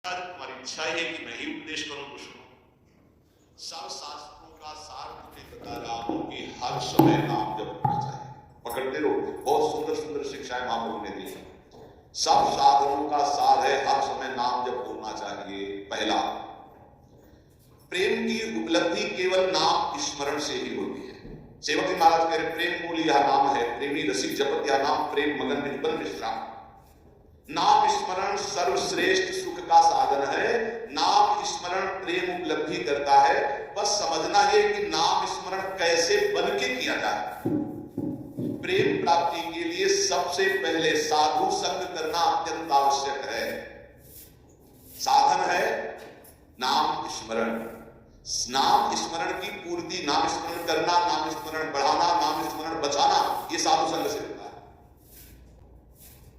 हमारी इच्छा है कि मैं ही उपदेश करूं तो सुनो। सब शास्त्रों का सार मुझे बता रहा हूं कि हर समय नाम जपना चाहिए। पकड़ते रहो, बहुत सुंदर सुंदर शिक्षाएं महाप्रभु ने दी। सब साधनों का सार है हर समय नाम जप होना चाहिए। पहला, प्रेम की उपलब्धि केवल नाम स्मरण से ही होती है। सेवक जी महाराज कह रहे प्रेम मूल यह नाम है, प्रेमी रसिक जपत यह नाम, प्रेम मगन निर्बल विश्राम। नाम स्मरण सर्वश्रेष्ठ सुख का साधन है। नाम स्मरण प्रेम उपलब्धि करता है। बस समझना है कि नाम स्मरण कैसे बन के किया जाए। प्रेम प्राप्ति के लिए सबसे पहले साधु संग करना अत्यंत आवश्यक है। साधन है नाम स्मरण। नाम स्मरण की पूर्ति, नाम स्मरण करना, नाम स्मरण बढ़ाना, नाम स्मरण बचाना, ये साधु संग से होता है।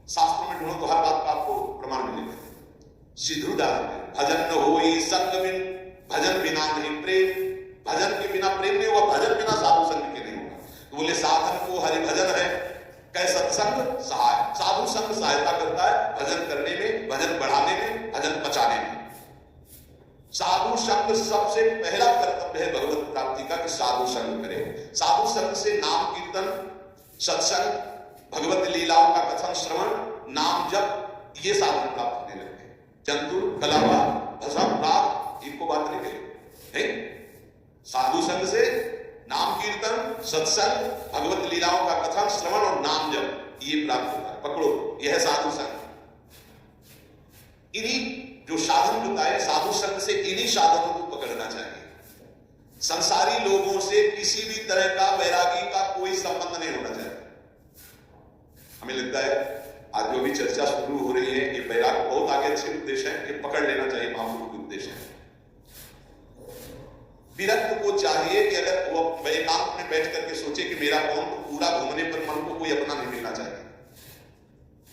शास्त्रों में ढूंढो तो हर बात का आपको प्रमाण मिलेगा। सिद्धूदास भजन न होई संग बिन, भजन बिना नहीं प्रेम। भजन के बिना प्रेम नहीं होगा, भजन बिना साधु संग के नहीं होगा। तो बोले साधन को हरि भजन है, कै सत्संग सहाय। साधु संग सहायता करता है भजन करने में, भजन बढ़ाने में, भजन बचाने में। साधु संग सबसे पहला कर्तव्य है भगवत प्राप्ति का कि साधु संग करें। साधु संग से नाम कीर्तन, सत्संग, भगवत लीलाओं का कथन श्रवण, नाम जप, ये साधन प्राप्त होने लगते हैं। चंतु कलावा भसम राग इनको बात नहीं कही। साधु संग से नाम कीर्तन, सत्संग, भगवत लीलाओं का कथन श्रवण और नाम जप, ये प्राप्त होता है। पकड़ो, यह है साधु संग। इन्हीं जो साधन बताए साधु संग से, इन्हीं साधनों को पकड़ना चाहिए। संसारी लोगों से किसी भी तरह का वैरागी का कोई संबंध नहीं होना चाहिए। हमें लगता है आज जो भी चर्चा शुरू हो रही है ये वैराग बहुत आगे अच्छे उपदेश है, ये पकड़ लेना चाहिए महाप्रभु के उपदेश है। विरक्त को चाहिए कि अगर वो एकांत में बैठ करके सोचे कि मेरा कौन, तो पूरा घूमने पर मन को कोई अपना नहीं मिलना चाहिए।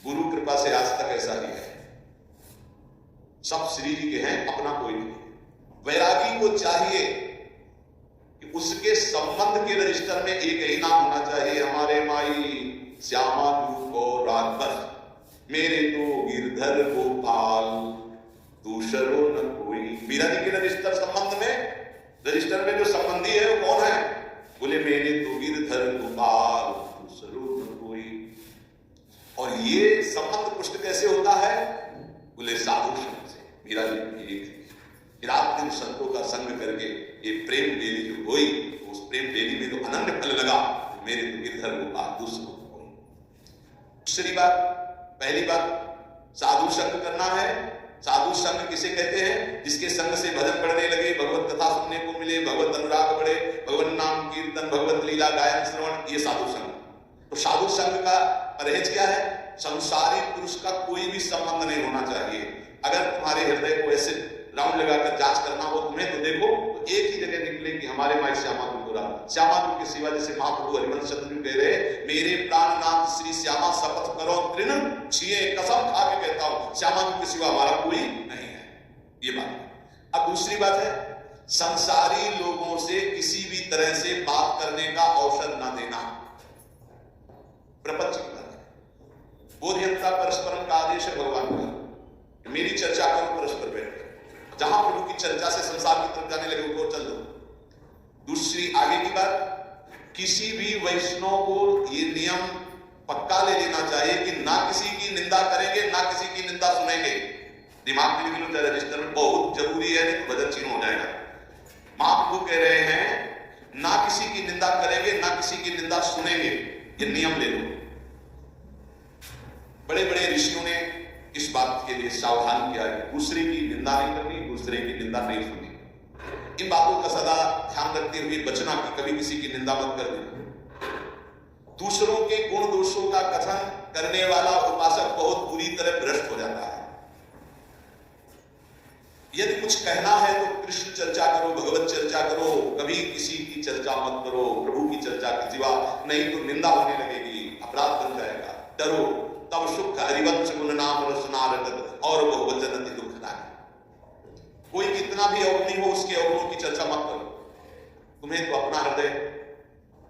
गुरु कृपा से आज तक ऐसा ही है, सब श्री जी के हैं, अपना कोई नहीं। वैरागी को चाहिए कि उसके संबंध के रजिस्टर में एक ही नाम होना चाहिए, हमारे माई श्यामा दूत और राजभर, मेरे तो गिरधर गोपाल, दूसरो न कोई। मीरा जी के रजिस्टर संबंध में, रजिस्टर में जो संबंधी है वो कौन है? बोले मेरे तो गिरधर गोपाल, दूसरो न कोई। और ये संबंध पुष्ट कैसे होता है? बोले साधु संग से। मीरा जी एक रात दिन संतों का संग करके ये प्रेम बेली जो हुई, उस प्रेम बेली में तो अनन्य फल लगा, मेरे तो गिरधर गोपाल, दूसरो। दूसरी बात, पहली बात साधु संग करना है। साधु संग किसे कहते हैं? जिसके संग से भजन पढ़ने लगे, भगवत कथा सुनने को मिले, भगवत अनुराग बढ़े, भगवत नाम कीर्तन, भगवत लीला गायन श्रवण, ये साधु संग। तो साधु संग का परहेज क्या है? संसारी पुरुष का कोई भी संबंध नहीं होना चाहिए। अगर तुम्हारे हृदय को ऐसे राउंड लगाकर जांच करना हो तुम्हें, तो देखो तो एक ही जगह निकले कि हमारे माई श्यामा दूरा। श्यामा दूर के सिवा, जैसे महाप्रभु हरिवंश चंद्र कह रहे, मेरे प्राणनाथ श्री श्यामा शपथ करो तृण छिए, कसम खा के कहता हूं श्यामा दूर के सिवा हमारा कोई नहीं है। ये बात। अब दूसरी बात है, संसारी लोगों से किसी भी तरह से बात करने का अवसर न देना। प्रपंच की बात है। बोधियंता परस्परम का आदेश है भगवान का, मेरी चर्चा करो परस्पर बैठ। जहां प्रभु की चर्चा से संसार की तरफ जाने लगे उनको चल दो। दूसरी आगे की बात, किसी भी वैष्णव को ये नियम पक्का ले लेना चाहिए कि ना किसी की निंदा करेंगे, ना किसी की निंदा सुनेंगे। दिमाग में लिख लो, रजिस्टर में बहुत जरूरी है, नहीं तो भजन छीन हो जाएगा। महाप्रभु कह रहे हैं ना किसी की निंदा करेंगे, ना किसी की निंदा सुनेंगे, ये नियम ले लो। बड़े बड़े ऋषियों ने इस बात के लिए सावधान किया है, दूसरे की निंदा नहीं करनी, दूसरे की निंदा नहीं सुननी। इन बातों का सदा ध्यान रखते हुए बचना कि कभी किसी की निंदा मत कर देना। दूसरों के गुण दोषों का कथन करने वाला उपासक बहुत बुरी तरह भ्रष्ट हो जाता है। यदि कुछ कहना है तो कृष्ण चर्चा करो, भगवत चर्चा करो, कभी किसी की चर्चा मत करो, प्रभु की चर्चा की सिवा, नहीं तो निंदा होने लगेगी, अपराध बन जाएगा। डरो तब सुख हरिवंश गुण नाम रसना रटत और बहुवचन अति दुखदायक। कोई कितना भी अवगुणी हो उसके अवगुणों की चर्चा मत करो। तुम्हें तो अपना हृदय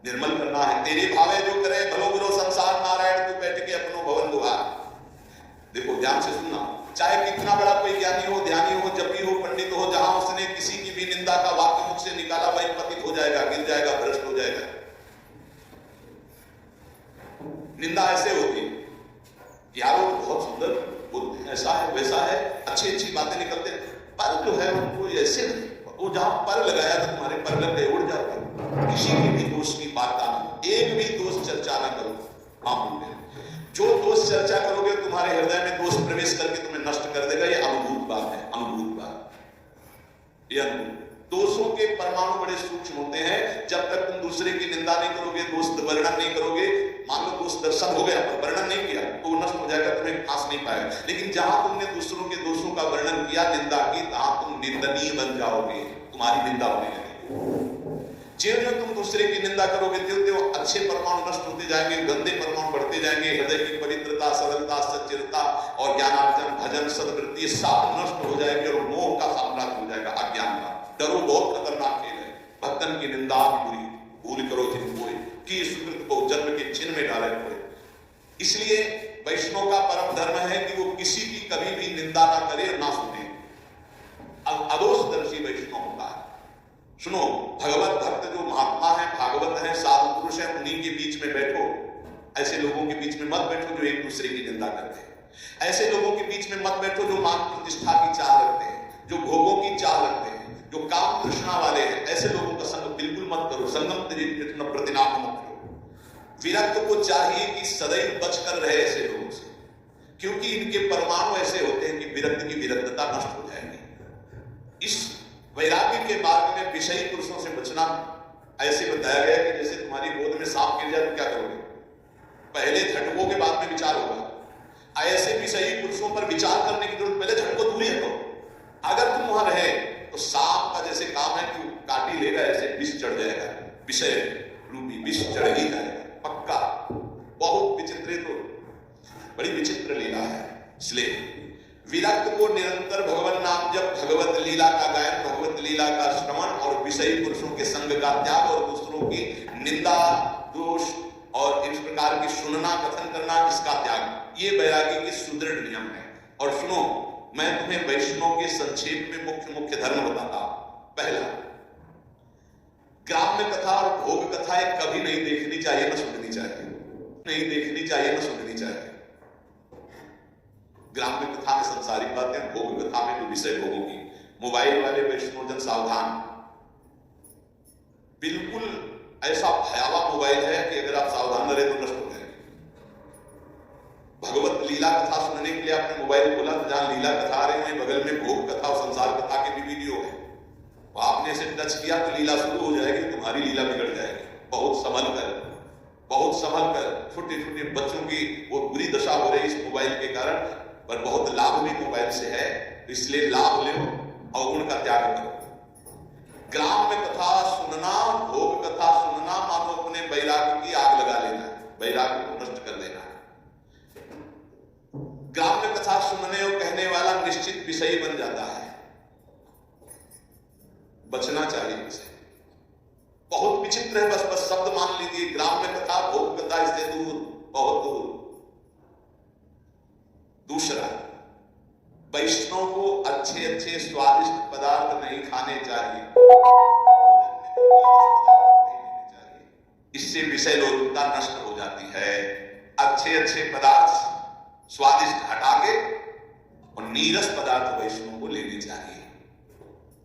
निर्मल करना है। तेरे भावे जो करे भलो बुरो संसार नारायण, तू बैठ के अपनो भवन दुहार। देखो ध्यान से सुनना, चाहे कितना बड़ा कोई ज्ञानी हो, ध्यान निंदा ऐसे होती है, यार वो बहुत सुंदर बोलते हैं, ऐसा है वैसा है, अच्छी अच्छी बातें निकलते हैं, पर जो है उनको ऐसे नहीं, वो जहां पर लगाया तो तुम्हारे पर लग गए, उड़ जाओगे। किसी के भी दोष की बात आना, एक भी दोष चर्चा ना करो। मामूल में जो दोष चर्चा करोगे तुम्हारे हृदय में दोष प्रवेश करके तुम्हें नष्ट कर देगा। ये अनुभूत बात है, अनुभूत बात। ये अनुभूत दोषों के परमाणु बड़े सूक्ष्म होते हैं। जब तक तुम दूसरे की निंदा नहीं करोगे, दोष वर्णन नहीं करोगे, मान लो दोष दर्शन हो गया पर वर्णन नहीं किया तो वो नष्ट हो जाएगा, तुम्हें खास नहीं पाएगा। लेकिन जहां तुमने दूसरों के दोषों का वर्णन किया, निंदा की, तहां तुम निंदनीय बन जाओगे, तुम्हारी निंदा होने लगेगी। ज्यों तुम दूसरे की निंदा करोगे त्यों अच्छे परमाणु नष्ट होते जाएंगे, गंदे परमाणु बढ़ते जाएंगे। हृदय की पवित्रता, सरलता, सच्चिरता और ज्ञानार्जन, भजन, सद्वृत्ति सब नष्ट हो जाएंगे और मोह का साम्राज्य हो जाएगा, अज्ञान का। डरो बहुत खतरनाक खेल है। भक्तन की निंदा बुरी, भूल करो जिन कोई कि सुकृत को जन्म के चिन्ह में डाले हुए। इसलिए वैष्णव का परम धर्म है कि वो किसी की कभी भी निंदा ना करे, ना सुने। अदोषदर्शी वैष्णव होता है। सुनो, भगवत भक्त जो महात्मा है, भागवत है, साधु पुरुष है, उन्हीं के बीच में बैठो। ऐसे लोगों के बीच में मत बैठो जो एक दूसरे की निंदा करते हैं। ऐसे लोगों के बीच में मत बैठो जो मान प्रतिष्ठा की चाह रखते हैं, जो भोगों की चाह रखते हैं, जो काम तृष्णा वाले हैं। ऐसे लोगों का संग बिल्कुल मत करो। संगम प्रतिनाम मत करो। विरक्त को चाहिए कि सदैव बचकर रहे ऐसे लोगों से, क्योंकि इनके परमाणु ऐसे होते हैं कि विरक्त की विरक्तता नष्ट हो जाएगी। इस वैराग्य के मार्ग में विषयी पुरुषों से बचना ऐसे बताया गया कि जैसे तुम्हारी गोद में सांप गिर जाए तो क्या करोगे? पहले झटकोगे, बाद में विचार होगा। ऐसे विषयी पुरुषों पर विचार करने की जरूरत, पहले झटको दूर ही हटो। अगर तुम वहां रहे तो सांप का जैसे काम है कि काटी लेगा, ऐसे विष चढ़ जाएगा, विषय रूपी विष चढ़ ही जाएगा पक्का। बहुत विचित्र, तो बड़ी विचित्र लीला है। इसलिए विरक्त को निरंतर भगवान नाम जप, भगवत लीला का गायन, भगवत लीला का श्रवण और विषयी पुरुषों के संग का त्याग और दूसरों की निंदा, दोष और इस प्रकार की सुनना, कथन करना, इसका त्याग, ये वैरागी की सुदृढ़ नियम है। और सुनो, मैं तुम्हें वैष्णव के संक्षेप में मुख्य धर्म बताता हूं। पहला, ग्राम्य कथा और भोग कथाएं कभी नहीं देखनी चाहिए, न सुननी चाहिए। नहीं देखनी चाहिए, न सुननी चाहिए। ग्राम्य कथा में संसारिक बातें, भोग कथा में जो विषय भोगों की। मोबाइल वाले वैष्णवजन सावधान, बिल्कुल ऐसा भयावह मोबाइल है कि अगर आप सावधान न रहे तो नष्ट हो जाएंगे। भगवत लीला कथा सुनने के लिए आपने मोबाइल खोला तो जहां लीला कथा आ रही है, बगल में भोग कथा और संसार कथा के भी वीडियो है, तो आपने इसे टच किया तो लीला शुरू हो जाएगी, तुम्हारी लीला बिगड़ जाएगी। बहुत संभल कर, बहुत संभल कर। छोटे छोटे बच्चों की वो बुरी दशा हो रही इस मोबाइल के कारण, पर बहुत लाभ भी मोबाइल से है, तो इसलिए लाभ लो और उनका त्याग करो। ग्राम में कथा सुनना, भोग कथा सुनना, मानो अपने वैराग्य की आग लगा लेना है, वैराग्य को नष्ट कर देना है। ग्राम में कथा सुनने और कहने वाला निश्चित विषयी बन जाता है, बचना चाहिए इसे। बहुत विचित्र है, बस शब्द मान लीजिए, ग्राम में कथा, भोग कथा, इससे दूर, बहुत दूर। दूसरा, वैष्णव को अच्छे अच्छे स्वादिष्ट पदार्थ नहीं खाने चाहिए, इससे विषय लोलुपता नष्ट हो जाती है। अच्छे अच्छे पदार्थ स्वादिष्ट हटा के और नीरस पदार्थ वैष्णव को लेने चाहिए।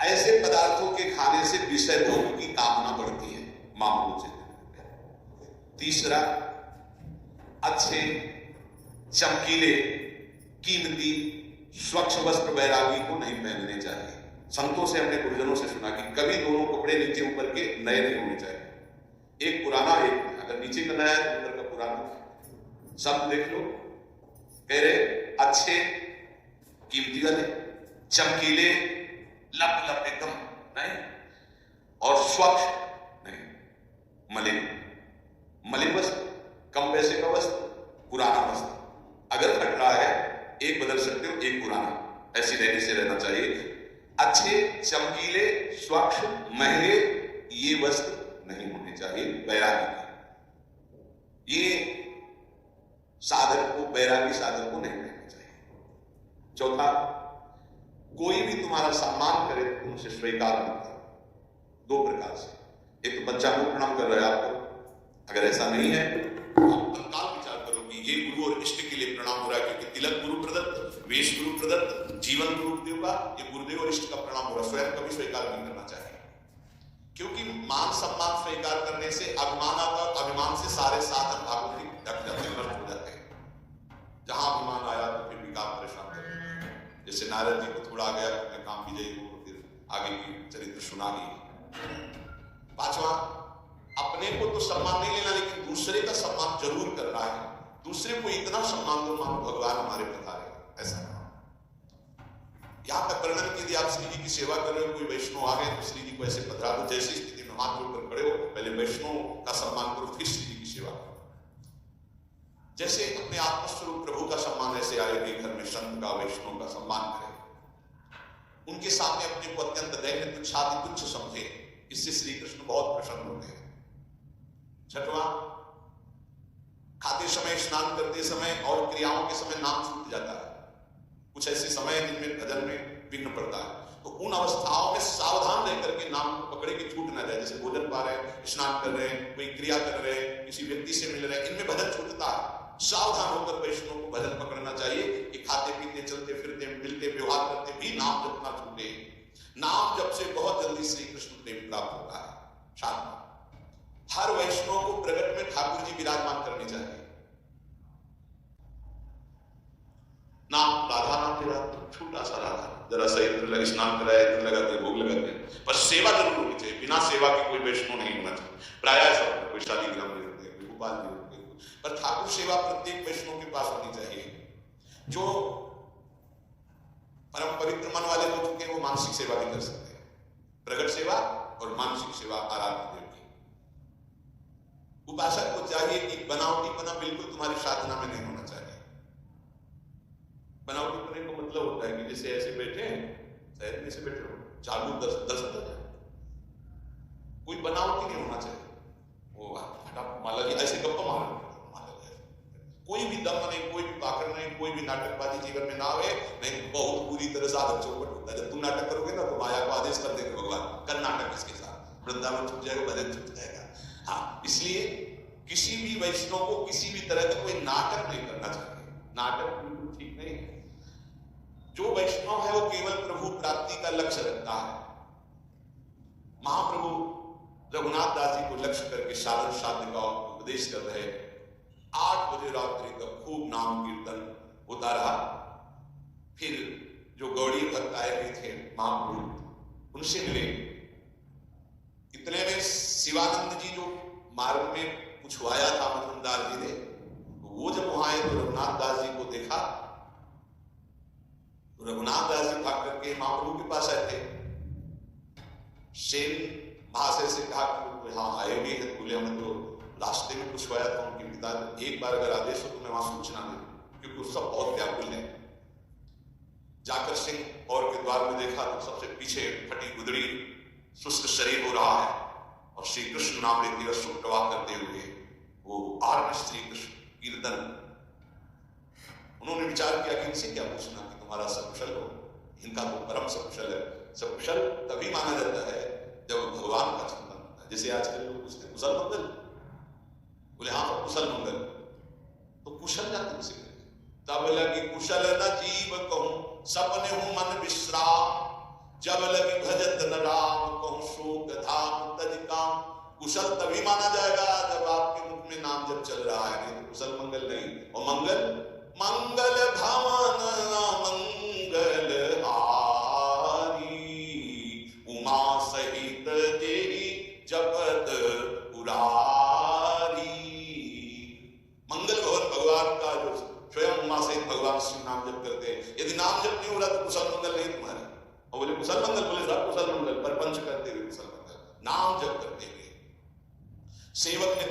ऐसे पदार्थों के खाने से विषय भोग की कामना बढ़ती है, मामूल से। तीसरा, अच्छे चमकीले कीमती स्वच्छ वस्त्र वैरागी को नहीं पहनने चाहिए। संतों से, अपने गुरुजनों से सुना कि कभी दोनों कपड़े नीचे ऊपर के नए नहीं होने चाहिए। एक पुराना, एक अगर नीचे का नया है ऊपर का पुराना, सब देख लो। कह रहे अच्छे कीमती वाले, चमकीले, लप लप एकदम नहीं, और स्वच्छ नहीं, मलिन। मलिन वस्त्र, कम पैसे का वस्त्र, पुराना वस्त्र। अगर फट रहा है एक बदल सकते हो, एक पुराना, ऐसी रहने से रहना चाहिए। अच्छे चमकीले स्वच्छ महंगे ये वस्त्र नहीं होने चाहिए वैरागी। ये साधक को, वैरागी साधक को नहीं पहनना चाहिए। चौथा, कोई भी तुम्हारा सम्मान करे तो तुमसे स्वीकार मत करो। दो प्रकार से, एक तो बच्चा को प्रणाम कर रहा है आपको, अगर ऐसा नहीं है तो आप तत्काल विचार करो ये गुरु और इष्ट के लिए प्रणाम हो रहा है, क्योंकि तिलक गुरु प्रदत्त, वेश गुरु प्रदत्त, जीवन गुरुदेव का, ये गुरुदेव और इष्ट का प्रणाम हो रहा है। स्वयं कभी स्वीकार नहीं करना चाहिए, क्योंकि मान सम्मान स्वीकार करने से अभिमान आता है, अभिमान से सारे साधन भागवती ढक जाते हैं, नष्ट हो जाते हैं। जहां अभिमान आया तो फिर विकार परेशान करते। जैसे नारद जी को थोड़ा गया अपने काम विजयी को, फिर आगे की चरित्र सुना दी। पांचवा, अपने को तो सम्मान नहीं लेना, लेकिन दूसरे का सम्मान जरूर करना है। दूसरे को इतना सम्मान दो मानो भगवान हमारे पधारे, ऐसा यहां तक वर्णन की आप श्री जी की सेवा कर रहे हो, कोई वैष्णव आ गए तो श्री जी को ऐसे पधरा दो, जैसी स्थिति में हाथ जोड़कर खड़े हो, पहले वैष्णव का सम्मान करो, फिर श्री जी की सेवा करो। जैसे अपने आत्मस्वरूप प्रभु का सम्मान ऐसे आए कि घर में संत का, वैष्णव का सम्मान करें, उनके सामने अपने को अत्यंत दैन्य तुच्छाति तुच्छ समझे, इससे श्री कृष्ण बहुत प्रसन्न होते हैं। छठवां, खाते समय, स्नान करते समय और क्रियाओं के समय नाम छूट जाता है। कुछ ऐसे समय जिनमें भजन में विघ्न पड़ता है, तो उन अवस्थाओं में सावधान रह करके नाम को पकड़े के छूट न जाए। जैसे भोजन पा रहे हैं, स्नान कर रहे हैं, कोई क्रिया कर रहे हैं, किसी व्यक्ति से मिल रहे हैं, इनमें भजन छूटता है। सावधान होकर वैष्णव को भजन पकड़ना चाहिए कि खाते पीते, चलते फिरते, मिलते, व्यवहार करते भी नाम जप ना छूटे। नाम जप से बहुत जल्दी श्री कृष्ण प्रेम प्राप्त होता है। सातवां, हर वैष्णव को प्रगट में ठाकुर जी विराजमान करने चाहिए। नाम राधा नाम तेरा छोटा सा राधा, जरा सा इत्र लगा, स्नान कराया, इत्र लगाते, भोग लगाते, पर सेवा जरूर होनी चाहिए। बिना सेवा के कोई वैष्णव नहीं होना चाहिए। प्रायः सब कोई शालीग्राम जी होते हैं, कोई गोपाल जी होते हैं, पर ठाकुर सेवा प्रत्येक वैष्णव के पास होनी चाहिए। जो परम पवित्र मन वाले हो चुके हैं वो मानसिक सेवा भी कर सकते हैं, प्रगट सेवा और मानसिक सेवा आराध्य देव की। उपासक को चाहिए कि बनावटीपना बिल्कुल तुम्हारी साधना में नहीं होना चाहिए। बनावटीपने को मतलब होता है कि जैसे ऐसे बैठे हैं, शहर में से बैठे हो, चालू दर्शन कोई बनावटी नहीं होना चाहिए। वो माला जी ऐसे गप्पा मारो, कोई भी दम नहीं, कोई भी पाखंड नहीं, कोई भी नाटकबाजी जीवन में ना आवे, नहीं बहुत बुरी तरह से आदत चौपट होता है। जब तुम नाटक करोगे ना तो माया को आदेश कर देंगे भगवान, कर नाटक इसके साथ, वृंदावन छूट जाएगा, भजन छूट जाएगा। हाँ, इसलिए किसी भी वैष्णव को किसी भी तरह का कोई नाटक नहीं करना चाहिए। नाटक बिल्कुल ठीक नहीं है। जो वैष्णव है वो केवल प्रभु प्राप्ति का लक्ष्य रखता है। महाप्रभु रघुनाथ दास जी को लक्ष्य करके साधन साध्य का उपदेश कर रहे, 8 बजे रात्रि तक खूब नाम कीर्तन होता रहा। फिर जो गौड़ी भक्त आए हुए थे महाप्रभु, उनसे मिले। इतने में शिवानंद जी जो मार्ग में पूछवाया था मजूमदार जी ने, वो जब वहां आए तो रघुनाथ दास जी को देखा, तो रघुनाथ दास जी भाग करके महाप्रभु के पास आए थे। सेन महाशय से कहा कि हाँ आए हुए हैं, बोले हमें तो रास्ते में पूछवाया था उनके पिता, एक बार अगर आदेश हो तो मैं वहां सूचना दे, क्योंकि वो सब बहुत व्याकुल है। जाकर सिंह और के द्वार में देखा तो सबसे पीछे फटी गुदड़ी शुष्क शरीर हो रहा है, और श्री कृष्ण नाम लेते हुए सुप्रवाह करते हुए वो आर में श्री कृष्ण कीर्तन। उन्होंने विचार किया कि इनसे क्या पूछना कि तुम्हारा सकुशल हो, इनका तो परम सकुशल है। सकुशल तभी माना जाता है जब भगवान का चिंतन होता है। जैसे आजकल लोग पूछते कुशल मंगल, बोले हाँ कुशल मंगल, तो कुशल जाते किसी तब लगी कुशल न जीव कहूं, सपने हूं मन विश्राम, जब लगी भजत न राम कहूं, शोक धाम तज काम। कुशल तभी माना जाएगा जब आपके मुख में नाम जब चल रहा है, नहीं तो कुशल मंगल नहीं। और मंगल, मंगल भवन मंगल हारी, उमा सहित तेरी जपत पुरारी। मंगल भवन भगवान का जो स्वयं उमा सहित भगवान श्री नाम जप करते हैं। यदि नाम जप नहीं हो रहा तो कुशल मंगल नहीं तुम्हारे। और बोले कुशल मंगल, बोले सब कुशल मंगल, परपंच करते हुए कुशल मंगल, नाम जप करते हुए सेवक ने